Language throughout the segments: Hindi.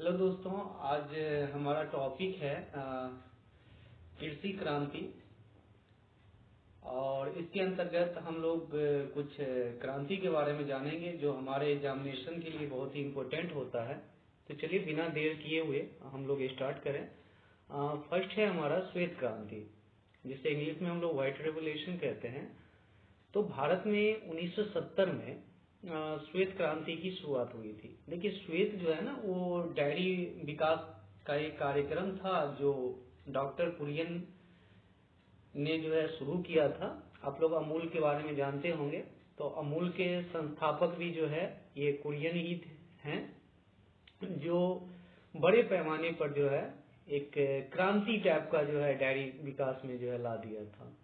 हेलो दोस्तों, आज हमारा टॉपिक है कृषि क्रांति। और इसके अंतर्गत हम लोग कुछ क्रांति के बारे में जानेंगे जो हमारे एग्जामिनेशन के लिए बहुत ही इम्पोर्टेंट होता है। तो चलिए बिना देर किए हुए हम लोग स्टार्ट करें। फर्स्ट है हमारा श्वेत क्रांति, जिसे इंग्लिश में हम लोग व्हाइट रेवोल्यूशन कहते हैं। तो भारत में 1970 में श्वेत क्रांति की शुरुआत हुई थी। देखिए, श्वेत जो है ना, वो डेयरी विकास का एक कार्यक्रम था जो डॉक्टर कुरियन ने जो है शुरू किया था। आप लोग अमूल के बारे में जानते होंगे, तो अमूल के संस्थापक भी जो है ये कुरियन ही हैं, जो बड़े पैमाने पर जो है एक क्रांति टाइप का जो है डेयरी विकास में जो है ला दिया था।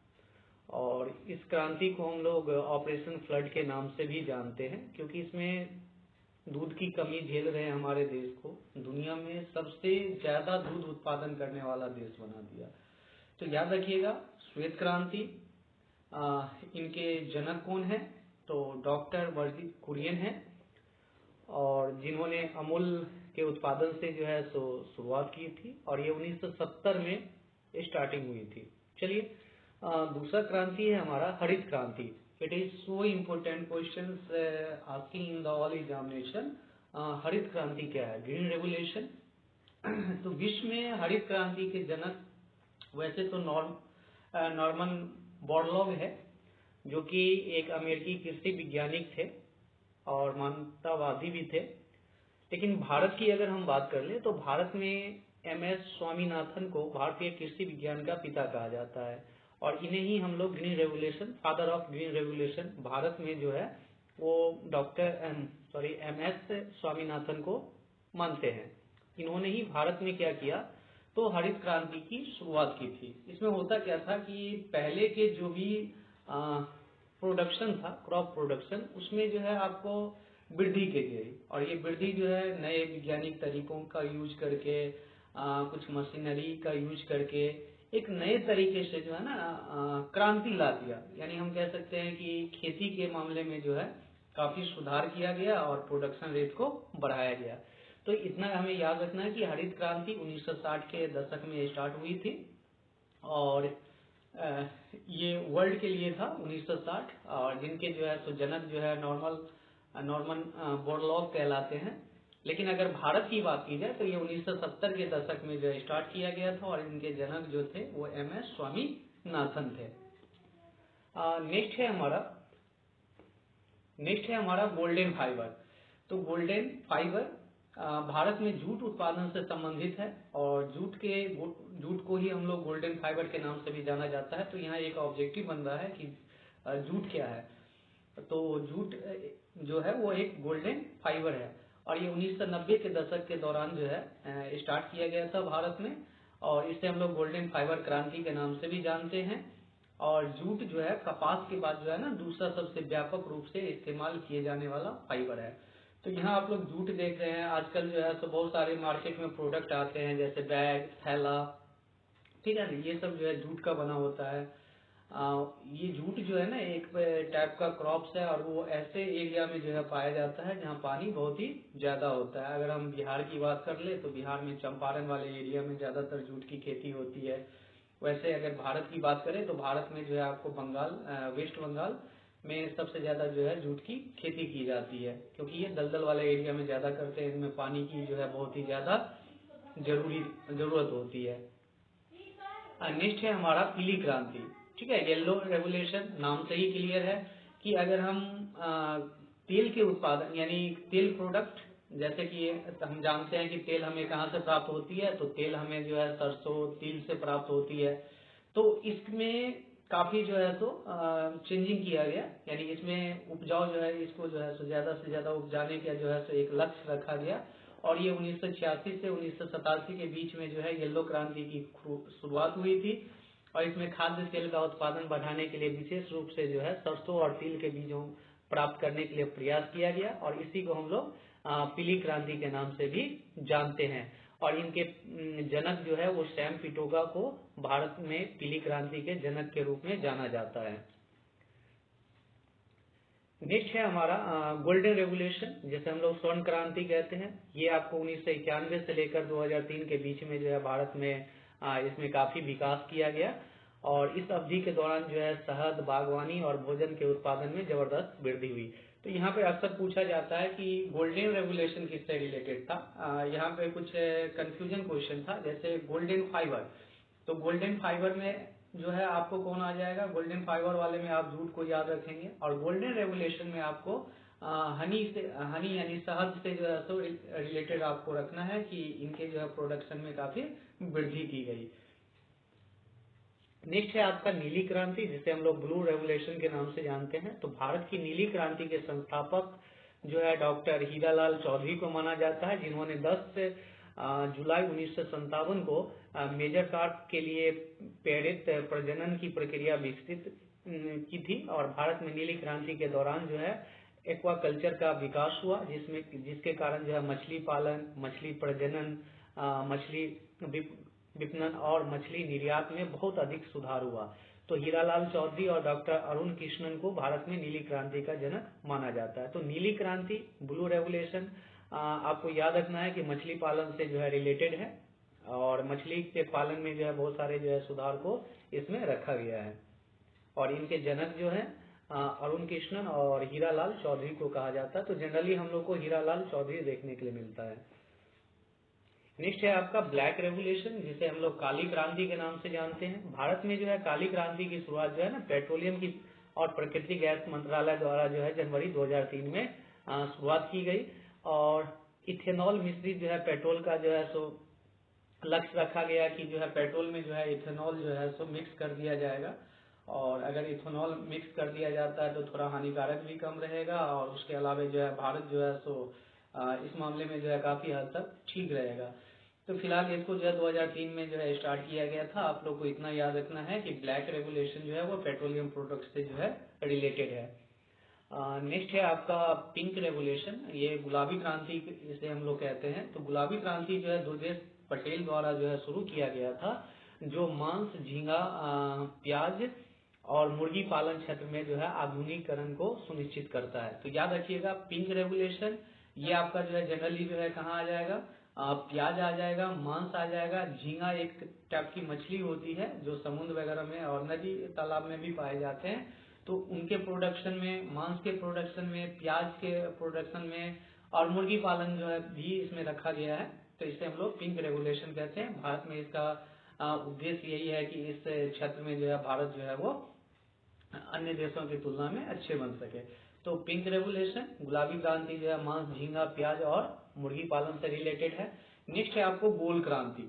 और इस क्रांति को हम लोग ऑपरेशन फ्लड के नाम से भी जानते हैं, क्योंकि इसमें दूध की कमी झेल रहे हैं हमारे देश को दुनिया में सबसे ज्यादा दूध उत्पादन करने वाला देश बना दिया। तो याद रखिएगा, श्वेत क्रांति इनके जनक कौन है? तो डॉक्टर वर्गीज कुरियन है, और जिन्होंने अमूल के उत्पादन से जो है सो शुरुआत की थी, और ये 1970 में स्टार्टिंग हुई थी। चलिए, दूसरा क्रांति है हमारा हरित क्रांति। It is so important question asking in the all examination. हरित क्रांति क्या है? Green revolution. तो विश्व में हरित क्रांति के जनक वैसे तो नॉर्मन बोरलॉग है, जो कि एक अमेरिकी कृषि वैज्ञानिक थे और मानवतावादी भी थे। लेकिन भारत की अगर हम बात कर ले तो भारत में MS स्वामीनाथन को भारतीय कृषि विज्ञान का पिता कहा जाता है, और इन्हें ही हम लोग green revolution, father of green revolution Bharat में जो है वो डॉक्टर MS स्वामीनाथन को मानते हैं। इन्होंने ही भारत में क्या किया, तो हरित क्रांति की शुरुआत की थी। इसमें होता क्या था कि पहले के जो भी प्रोडक्शन था, क्रॉप प्रोडक्शन, उसमें जो है आपको वृद्धि की गई, और ये वृद्धि जो है नए वैज्ञानिक तरीकों का यूज करके, कुछ मशीनरी का यूज करके एक नए तरीके से जो है ना क्रांति ला दिया। यानी हम कह सकते हैं कि खेती के मामले में जो है काफी सुधार किया गया और प्रोडक्शन रेट को बढ़ाया गया। तो इतना हमें याद रखना है कि हरित क्रांति 1960 के दशक में स्टार्ट हुई थी, और ये वर्ल्ड के लिए था 1960, और जिनके जो है तो जनक जो है नॉर्मन बोरलॉग कहलाते हैं। लेकिन अगर भारत की बात की जाए तो ये 1970 के दशक में जो स्टार्ट किया गया था, और इनके जनक जो थे वो MS स्वामीनाथन थे। नेक्स्ट है हमारा गोल्डन फाइबर। तो गोल्डन फाइबर भारत में जूट उत्पादन से संबंधित है, और जूट को ही हम लोग गोल्डन फाइबर के नाम से भी जाना जाता है। तो यहाँ एक ऑब्जेक्टिव बन रहा है कि जूट क्या है। तो जूट जो है वो एक गोल्डन फाइबर है, और ये 1990 के दशक के दौरान जो है स्टार्ट किया गया था भारत में, और इसे हम लोग गोल्डन फाइबर क्रांति के नाम से भी जानते हैं। और जूट जो है कपास के बाद जो है ना दूसरा सबसे व्यापक रूप से इस्तेमाल किए जाने वाला फाइबर है। तो यहाँ आप लोग जूट देख रहे हैं। आजकल जो है तो बहुत सारे मार्केट में प्रोडक्ट आते हैं, जैसे बैग, थैला, ठीक है, ये सब जो है जूट का बना होता है। ये जूट जो है ना एक टाइप का क्रॉप्स है, और वो ऐसे एरिया में जो है पाया जाता है जहाँ पानी बहुत ही ज्यादा होता है। अगर हम बिहार की बात कर ले तो बिहार में चंपारण वाले एरिया में ज्यादातर जूट की खेती होती है। वैसे अगर भारत की बात करें तो भारत में जो है आपको वेस्ट बंगाल में सबसे ज्यादा जो है जूट की खेती की जाती है, क्योंकि ये दलदल वाले एरिया में ज्यादा करते हैं। इनमें पानी की जो है बहुत ही ज्यादा जरूरत होती है। नेक्स्ट है हमारा पीली क्रांति। ठीक है, येलो रेवोल्यूशन नाम से ही क्लियर है कि अगर हम तेल के उत्पादन यानी तेल प्रोडक्ट, जैसे कि हम जानते हैं कि तेल हमें कहाँ से प्राप्त होती है, तो तेल हमें जो है सरसों तिल से प्राप्त होती है। तो इसमें काफी जो है तो चेंजिंग किया गया, यानी इसमें उपजाऊ जो है इसको जो है तो ज्यादा से ज्यादा उपजाने का जो है तो एक लक्ष्य रखा गया, और ये 1986 से 1987 के बीच में जो है येलो क्रांति की शुरुआत हुई थी। और इसमें खाद्य तेल का उत्पादन बढ़ाने के लिए विशेष रूप से जो है सरसों और तिल के बीजों प्राप्त करने के लिए प्रयास किया गया, और इसी को हम लोग पीली क्रांति के नाम से भी जानते हैं। और इनके जनक जो है वो सैम पिटोगा को भारत में पीली क्रांति के जनक के रूप में जाना जाता है। नेक्स्ट है हमारा गोल्डन रेवोल्यूशन, जैसे हम लोग स्वर्ण क्रांति कहते हैं। ये आपको 1991 से लेकर 2003 के बीच में जो है भारत में इसमें काफी विकास किया गया, और इस अवधि के दौरान जो है शहद, बागवानी और भोजन के उत्पादन में जबरदस्त वृद्धि हुई। तो यहाँ पे अक्सर पूछा जाता है कि गोल्डन रेवोल्यूशन किससे रिलेटेड था। यहाँ पे कुछ कंफ्यूजन क्वेश्चन था, जैसे गोल्डन फाइबर। तो गोल्डन फाइबर में जो है आपको कौन आ जाएगा, गोल्डन फाइबर वाले में आप जूट को याद रखेंगे, और गोल्डन रेवोल्यूशन में आपको हनी यानी शहद से जो है तो रिलेटेड आपको रखना है कि इनके जो है प्रोडक्शन में काफी वृद्धि की गई। नेक्स्ट है आपका नीली क्रांति, जिसे हम लोग ब्लू रेवोल्यूशन के नाम से जानते हैं। तो भारत की नीली क्रांति के संस्थापक जो है डॉक्टर हीरालाल चौधरी को माना जाता है, जिन्होंने 10 जुलाई 1957 को मेजर कार्प के लिए प्रेरित प्रजनन की प्रक्रिया विकसित की थी, और भारत में नीली क्रांति के दौरान जो है एक्वाकल्चर का विकास हुआ, जिसके कारण जो है मछली पालन, मछली प्रजनन, मछली विपणन और मछली निर्यात में बहुत अधिक सुधार हुआ। तो हीरालाल चौधरी और डॉक्टर अरुण कृष्णन को भारत में नीली क्रांति का जनक माना जाता है। तो नीली क्रांति, ब्लू रेवोल्यूशन, आपको याद रखना है कि मछली पालन से जो है रिलेटेड है, और मछली के पालन में जो है बहुत सारे जो है सुधार को इसमें रखा गया है, और इनके जनक जो है अरुण कृष्णन और हीरालाल चौधरी को कहा जाता है। तो जनरली हम लोग को हीरालाल चौधरी देखने के लिए मिलता है। नेक्स्ट है आपका ब्लैक रेवोल्यूशन, जिसे हम लोग काली क्रांति के नाम से जानते हैं। भारत में जो है काली क्रांति की शुरुआत जो है ना पेट्रोलियम की और प्राकृतिक गैस मंत्रालय द्वारा जो है जनवरी 2003 में शुरुआत की गई, और इथेनॉल मिश्रित जो है पेट्रोल का जो है सो लक्ष्य रखा गया कि जो है पेट्रोल में जो है इथेनॉल जो है सो मिक्स कर दिया जाएगा, और अगर इथेनॉल मिक्स कर दिया जाता है तो थोड़ा हानिकारक भी कम रहेगा, और उसके अलावा जो है भारत जो है सो इस मामले में जो है काफी हद तक ठीक रहेगा। तो फिलहाल इसको जो है 2003 में जो है स्टार्ट किया गया था। आप लोग को इतना याद रखना है कि ब्लैक रेवोल्यूशन जो है वो पेट्रोलियम प्रोडक्ट से जो है रिलेटेड है। नेक्स्ट है आपका पिंक रेवोल्यूशन, ये गुलाबी क्रांति इसे हम लोग कहते हैं। तो गुलाबी क्रांति जो है दुर्गेश पटेल द्वारा जो है शुरू किया गया था, जो मांस, झींगा, प्याज और मुर्गी पालन क्षेत्र में जो है आधुनिकीकरण को सुनिश्चित करता है। तो याद रखिएगा पिंक रेवोल्यूशन, ये आपका जो है जनरली जो है कहाँ आ जाएगा, प्याज आ जाएगा, मांस आ जाएगा, झींगा एक टाइप की मछली होती है जो समुद्र वगैरह में और नदी तालाब में भी पाए जाते हैं। तो उनके प्रोडक्शन में, मांस के प्रोडक्शन में, प्याज के प्रोडक्शन में, और मुर्गी पालन जो है भी इसमें रखा गया है। तो इसे हम लोग पिंक रेवोल्यूशन कहते हैं। भारत में इसका उद्देश्य यही है कि इस क्षेत्र में जो है भारत जो है वो अन्य देशों की तुलना में अच्छे बन सके। तो पिंक रेवोल्यूशन, गुलाबी क्रांति जो है मांस, झींगा, प्याज और मुर्गी पालन से रिलेटेड है। नेक्स्ट है आपको गोल क्रांति,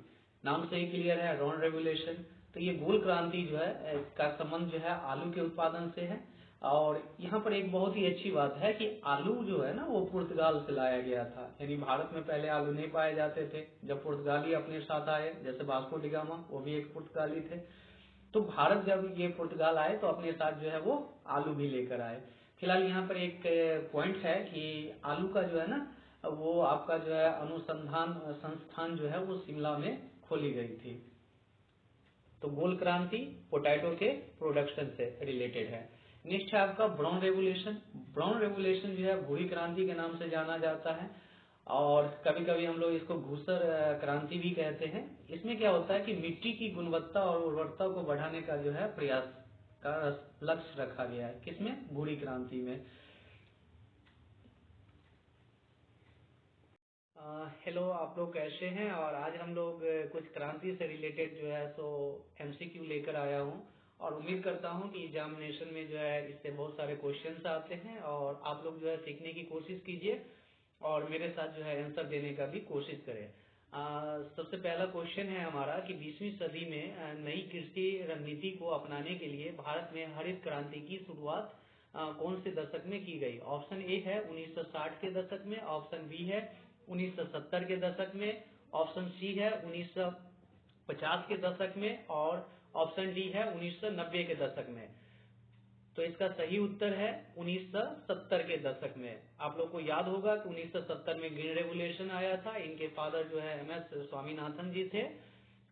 नाम से ही क्लियर है, रॉन रेवोल्यूशन। तो ये गोल क्रांति जो है का संबंध जो है आलू के उत्पादन से है, और यहाँ पर एक बहुत ही अच्छी बात है कि आलू जो है ना वो पुर्तगाल से लाया गया था, यानी भारत में पहले आलू नहीं पाए जाते थे। जब पुर्तगाली अपने साथ आए, जैसे वास्को डी गामा, वो भी एक पुर्तगाली थे, तो भारत जब ये पुर्तगाल आए तो अपने साथ जो है वो आलू भी लेकर आए। फिलहाल यहाँ पर एक पॉइंट है कि आलू का जो है ना वो आपका जो है अनुसंधान संस्थान जो है वो शिमला में खोली गई थी। तो गोल क्रांति पोटैटो के प्रोडक्शन से रिलेटेड है। नेक्स्ट है आपका ब्राउन रेवोल्यूशन। ब्राउन रेवोल्यूशन जो है भूरी क्रांति के नाम से जाना जाता है, और कभी कभी हम लोग इसको घूसर क्रांति भी कहते हैं। इसमें क्या होता है कि मिट्टी की गुणवत्ता और उर्वरता को बढ़ाने का जो है प्रयास का लक्ष्य रखा गया है, किसमें, भूरी क्रांति में। हेलो, आप लोग कैसे हैं। और आज हम लोग कुछ क्रांति से रिलेटेड जो है सो एमसीक्यू लेकर आया हूं, और उम्मीद करता हूं कि एग्जामिनेशन में जो है इससे बहुत सारे क्वेश्चंस आते हैं, और आप लोग जो है सीखने की कोशिश कीजिए और मेरे साथ जो है आंसर देने का भी कोशिश करें। सबसे पहला क्वेश्चन है हमारा कि 20वीं सदी में नई कृषि रणनीति को अपनाने के लिए भारत में हरित क्रांति की शुरुआत कौन से दशक में की गई। ऑप्शन ए है 1960 के दशक में, ऑप्शन बी है 1970 के दशक में, ऑप्शन सी है 1950 के दशक में, और ऑप्शन डी है 1990 के दशक में। तो इसका सही उत्तर है 1970 के दशक में। आप लोग को याद होगा कि 1970 में ग्रीन रेवोल्यूशन आया था, इनके फादर जो है MS स्वामीनाथन जी थे,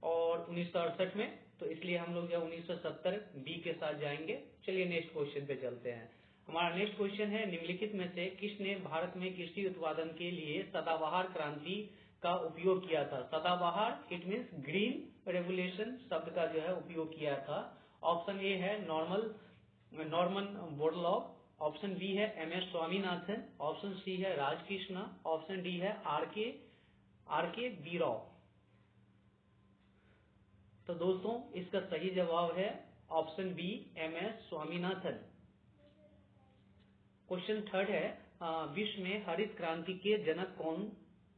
और 1968 में, तो इसलिए हम लोग जो 1970 बी के साथ जाएंगे। चलिए नेक्स्ट क्वेश्चन पे चलते हैं। हमारा नेक्स्ट क्वेश्चन है, निम्नलिखित में से किसने भारत में कृषि उत्पादन के लिए सदाबहार क्रांति का उपयोग किया था? सदाबहार इट मीन्स ग्रीन रेवोल्यूशन शब्द का जो है उपयोग किया था। ऑप्शन ए है नॉर्मन बोरलॉग, ऑप्शन बी है MS स्वामीनाथन, ऑप्शन सी है राजकृष्णा, ऑप्शन डी है आर के बी राव। तो दोस्तों इसका सही जवाब है option B MS Swaminathan. Question third है, विश्व में हरित क्रांति के जनक कौन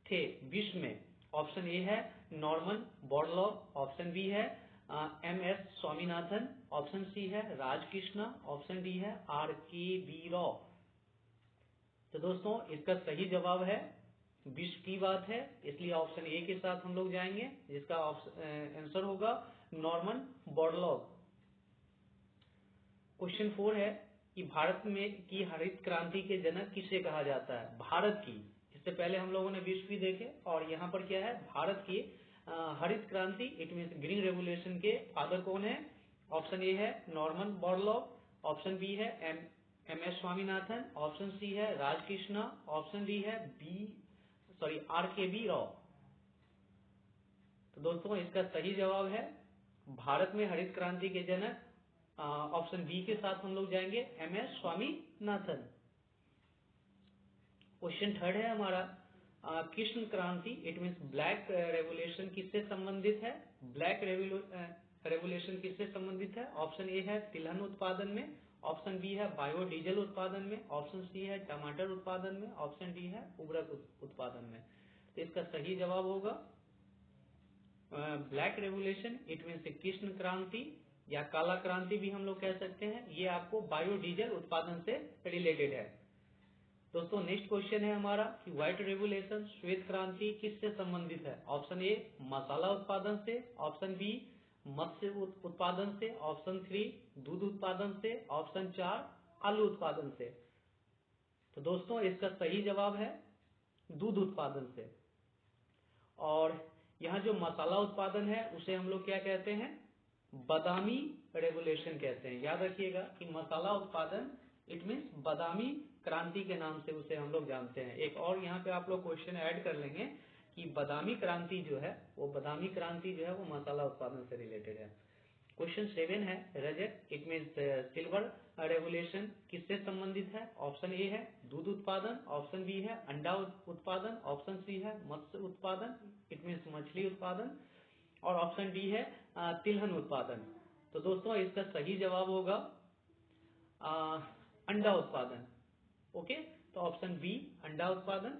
थे विश्व में? ऑप्शन ए है नॉर्मन बोरलॉग, ऑप्शन बी है MS स्वामीनाथन, ऑप्शन सी है राजकृष्णा, ऑप्शन डी है RK बी राव। तो दोस्तों इसका सही जवाब है विश्व की बात है, इसलिए ऑप्शन ए के साथ हम लोग जाएंगे, जिसका आंसर होगा नॉर्मन बोरलॉग। क्वेश्चन 4 है कि भारत में की हरित क्रांति के जनक किसे कहा जाता है? भारत की, इससे पहले हम लोगों ने विश्व भी देखे और यहाँ पर क्या है भारत की हरित क्रांति इट मीन्स ग्रीन रेवोल्यूशन के फादर कौन है? ऑप्शन ए है नॉर्मन बोरलॉग, ऑप्शन बी है MS स्वामीनाथन, ऑप्शन सी है राजकृष्णा, ऑप्शन डी है RK बी राव। तो दोस्तों इसका सही जवाब है भारत में हरित क्रांति के जनक ऑप्शन बी के साथ हम लोग जाएंगे MS स्वामीनाथन। क्वेश्चन थर्ड है हमारा, कृष्ण क्रांति इट मीन्स ब्लैक रेवोल्यूशन किससे संबंधित है? ब्लैक रेवोल्यूशन किससे संबंधित है? ऑप्शन ए है तिलहन उत्पादन में, ऑप्शन बी है बायोडीजल उत्पादन में, ऑप्शन सी है टमाटर उत्पादन में, ऑप्शन डी है उर्वरक उत्पादन में। तो इसका सही जवाब होगा black revolution it means Krishna क्रांति या काला क्रांति भी हम लोग कह सकते हैं, ये आपको बायोडीजल उत्पादन से रिलेटेड है। दोस्तों नेक्स्ट क्वेश्चन है हमारा कि व्हाइट रेवोल्यूशन श्वेत क्रांति किससे संबंधित है? ऑप्शन ए मसाला उत्पादन से, ऑप्शन बी मत्स्य उत्पादन से, ऑप्शन 3 दूध उत्पादन से, ऑप्शन 4 आलू उत्पादन से। तो दोस्तों इसका सही जवाब है दूध उत्पादन से। और यहाँ जो मसाला उत्पादन है उसे हम लोग क्या कहते हैं? बादामी रेवोल्यूशन कहते हैं। याद रखिएगा कि मसाला उत्पादन इट मीन्स बादामी क्रांति के नाम से उसे हम लोग जानते हैं। एक और यहाँ पे आप लोग क्वेश्चन ऐड कर लेंगे कि बादामी क्रांति जो है वो मसाला उत्पादन से रिलेटेड है। क्वेश्चन 7 है, रजत इट मीन्स सिल्वर रेवोल्यूशन किससे संबंधित है? ऑप्शन ए है दूध उत्पादन, ऑप्शन बी है अंडा उत्पादन, ऑप्शन सी है मत्स्य उत्पादन इट मीन्स मछली उत्पादन, और ऑप्शन डी है तिलहन उत्पादन। तो दोस्तों इसका सही जवाब होगा अंडा उत्पादन। ओके, तो ऑप्शन बी अंडा उत्पादन।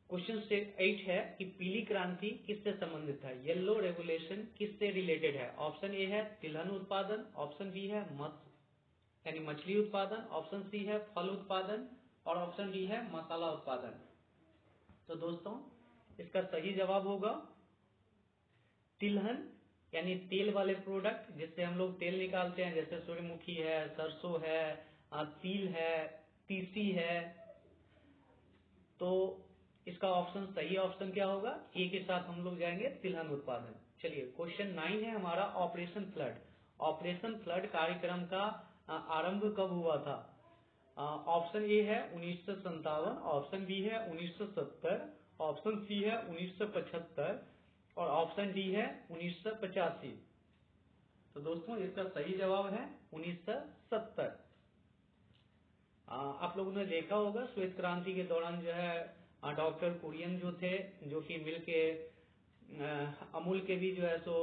क्वेश्चन 8 है कि पीली क्रांति किससे संबंधित है? येलो रेवोल्यूशन किससे रिलेटेड है? ऑप्शन ए है तिलहन उत्पादन, ऑप्शन बी है मत्स्य यानी मछली उत्पादन, ऑप्शन सी है फल उत्पादन, और ऑप्शन डी है मसाला उत्पादन। तो दोस्तों इसका सही जवाब होगा तिलहन यानी तेल वाले प्रोडक्ट जिससे हम लोग तेल निकालते हैं, जैसे सूर्यमुखी है, सरसों है, तिल है, तीसी है। तो इसका ऑप्शन सही ऑप्शन क्या होगा? ए के साथ हम लोग जाएंगे तिलहन उत्पादन। चलिए क्वेश्चन 9 है हमारा, ऑपरेशन फ्लड। ऑपरेशन फ्लड कार्यक्रम का आरंभ कब हुआ था? ऑप्शन ए है 1957, ऑप्शन बी है 1970, ऑप्शन सी है 1975 और ऑप्शन डी है 1985। तो दोस्तों इसका सही जवाब है 1970। आप लोगों ने देखा होगा श्वेत क्रांति के दौरान जो है डॉक्टर कुरियन जो थे, जो कि मिल्क के अमूल के भी जो है सो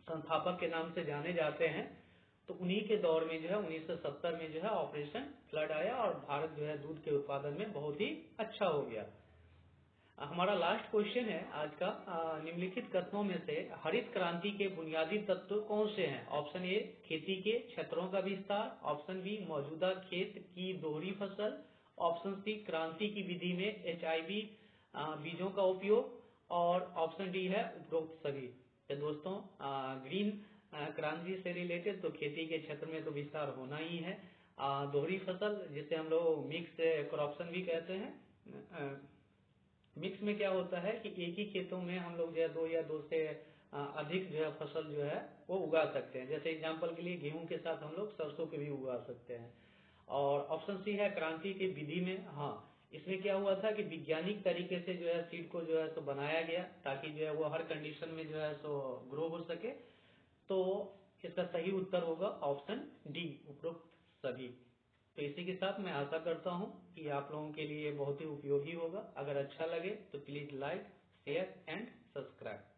संस्थापक के नाम से जाने जाते हैं। तो उन्हीं के दौर में जो है 1970 में जो है ऑपरेशन फ्लड आया और भारत जो है दूध के उत्पादन में बहुत ही अच्छा हो गया। हमारा लास्ट क्वेश्चन है आज का, निम्नलिखित कथनों में से हरित क्रांति के बुनियादी तत्व कौन से हैं? ऑप्शन ए खेती के क्षेत्रों का विस्तार, ऑप्शन बी मौजूदा खेत की दोहरी फसल, ऑप्शन सी क्रांति की विधि में HIV बीजों का उपयोग, और ऑप्शन डी है उपरोक्त सभी। तो दोस्तों ग्रीन क्रांति से रिलेटेड तो खेती के क्षेत्र में तो विस्तार होना ही है। दोहरी फसल जिसे हम लोग मिक्स क्रॉप्शन भी कहते हैं। मिक्स में क्या होता है कि एक ही खेतों में हम लोग जो है 2 या 2 से अधिक जो है फसल जो है वो उगा सकते हैं। जैसे एग्जांपल के लिए गेहूं के साथ हम लोग सरसों के भी उगा सकते हैं। और ऑप्शन सी है क्रांति की विधि में। हाँ, इसमें क्या हुआ था कि वैज्ञानिक तरीके से जो है सीड को जो है सो बनाया गया ताकि जो है वो हर कंडीशन में जो है सो ग्रो हो सके। तो इसका सही उत्तर होगा ऑप्शन डी, उपरोक्त सभी। तो इसी के साथ मैं आशा करता हूँ कि आप लोगों के लिए बहुत ही उपयोगी होगा। अगर अच्छा लगे तो please like, share and subscribe.